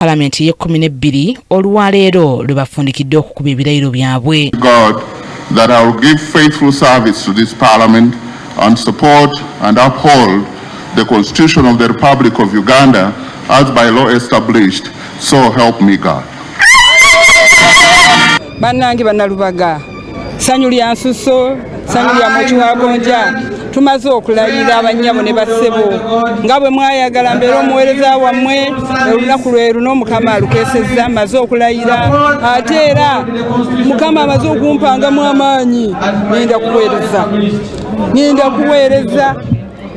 Parliament ye 12 olwaleero lubafundikidde okukuba ebirayiro byabwe. God, that I will give faithful service to this Parliament and support and uphold the Constitution of the Republic of Uganda as by law established. So help me God. Bannange bannalubaga sanyu lya nsuso sanyu lya mukiwagonja tumaze okulayira abanyabo ne bassebo nga bwe mwayagala mbeera omuweereza wammwe olunaku lweru n'omukama alukeesezza maze okulayira ate era mukama amaze okumpangamu amaanyi ngenda kuweereza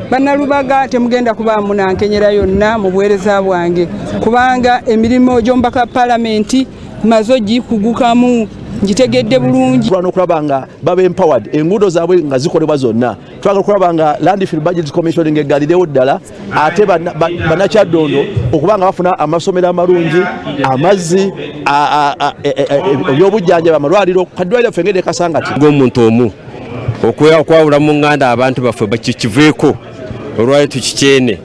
bannalubaga temugenda kubaamu nankenyera yonna mu buweereza bwange kubanga emirimu gy'omubaka Parliament mazo gikugukamu njitegedde bulungi okulaba nga baba empowered enguudo zaabwe nga zikolebwa zonna twagala okulaba nga Landfill Budget Commission ng'eggalirewo ddala ate bannakyaddondo okuba nga bafuna amasomero amalungi amazzi ebyobujjanjabi amalwaliro kaddwaliro ffe ngende kasangati ng'omuntu omu okwawula mu ŋŋanda abantu baffe bakikiveeko olwali tukikyene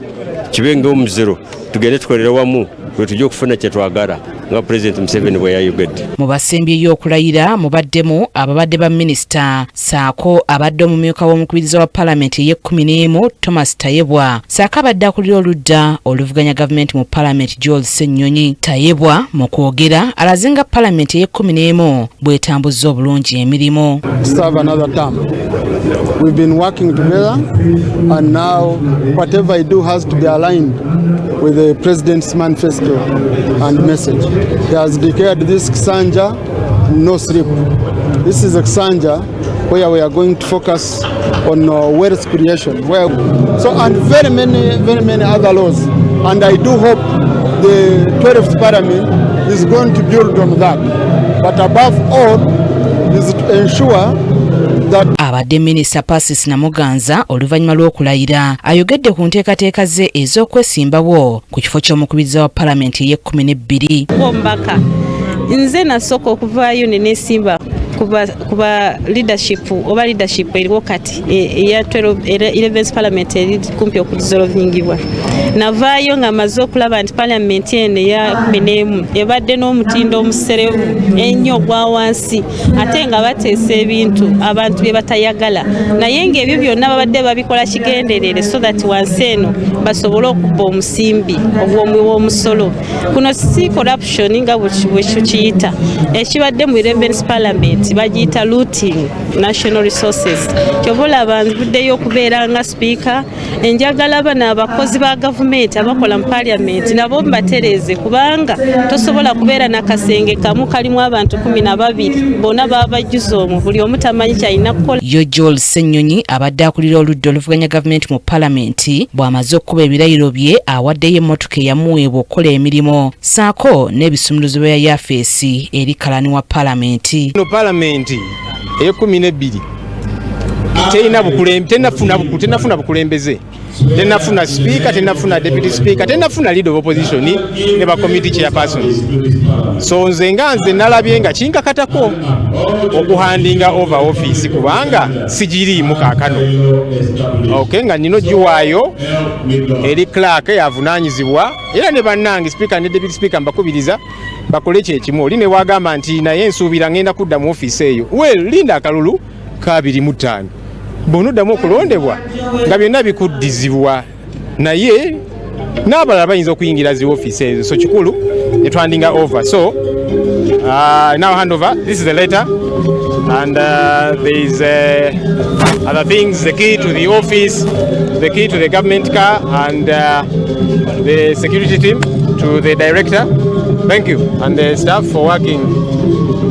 kibe ng'omuziro tugende tukolere wamu lwe tujja okufuna kye twagala nga President Museveni bwe yayogedde. Mu basembyeyo okulayira mubaddemu ababadde ba minisita saako abadde omumyuka w'omukubiriza wa Parliament ye 11 Thomas Tayebwa saako abadde akulira oludda oluvuganya gavumenti mu Parliament Joel Ssennyonyi. Tayebwa mu kwogera alaze nga Parliament ye 11 bwetambuzza obulungi emirimu. We've been working together and now whatever I do has to be aligned with the President's manifesto and message. He has declared this Kisanja no sleep. This is a Kisanja where we are going to focus on wealth creation. And very many other laws. And I do hope the 12th Parliament is going to build on that. But above all is to ensure abadde minisita Pacis Namuganza oluvannyuma lw'okulayira ayogedde ku nteekateeka ze ez'okwesimbawo ku kifo ky'omukubiriza wa Parliament ye 12. Ombaka nze nasooka okuvaayo ne neesimba kuba leadership oba leadership eriwo kati eya 11th Parliament eri kumpi okudissolvingibwa. Navaayo nga maze okulaba nti Parliament eno eya 11 ebadde n'omutindo omuserevu ennyo ogwa wansi ate nga bateesa ebintu abantu bye batayagala naye ng'ebyo byonna babadde babikola kigenderere so that wansi eno basobole okubba omusimbi ogw'omusolo. Kuno si corruption nga bwe kiyita ekibadde mu 11th Parliament bagiyita looting national resources. Kyobola abavuddeyo okubeera nga speaker enjagala bana abakozi ba gavumenti abakola mu Parliament nabo mbatereze kubanga tosobola kubeera nakasenge kamu kalimu abantu 12 bonna babajjuza omu buli omu tamanyi kyalina kukola. Joel Ssennyonyi abadde akulira oludda oluvuganya gavumenti mu Parliament bw'amaze okukuba ebirayiro bye awaddeyo emmotoka eyamuweebwa okukola emirimu saako n'ebisumuluzo bya yafeesi eri kalani wa Parliament. Parliament eya 12 tenafuna bukulembeze tenafuna speaker tenafuna deputy speaker tenafuna leader of opposition ne ba committee chairpersons. So nze nalabye nga kinkakatako okuhandinga over office kubanga sigiriimu kaakano. Okay, nga nino giwaayo eri clerk yavunaanyizibwa era ne bannange speaker ne deputy speaker mbakubiriza bakole kyekimu. Oli ne wagamba nti naye ensuubira ngenda kudda mu office eyo linda akalulu ka 25 bonuddamu okulondebwa nga byonna bikuddizibwa naye n'abalala bayinza okuyingira zi office ezo. So kikulu etwandinga over. So now hand over. This is the letter and there is other things, the key to the office, the key to the government car and the security team to the director. Thank you and the staff for working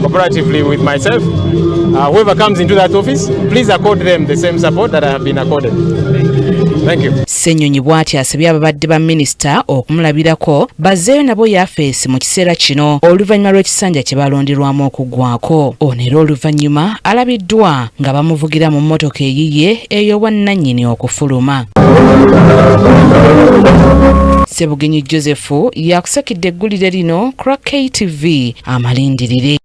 cooperatively with myself. Whoever comes into that office, please accord them the same support that I have been accorded. Thank you. Ssennyonyi bw'ati asabye ababadde ba minisita okumulabirako bazzeeyo nabo yafeesi mu kiseera kino oluvannyuma lw'ekisanja kye balonderwamu okuggwako. Ono era oluvannyuma alabiddwa nga bamuvugira mu mmotoka eyiye ey'obwannannyini okufuluma. Ssebugenyi Joseph yakusakidde eggulire lino Crack KTV amalindirire.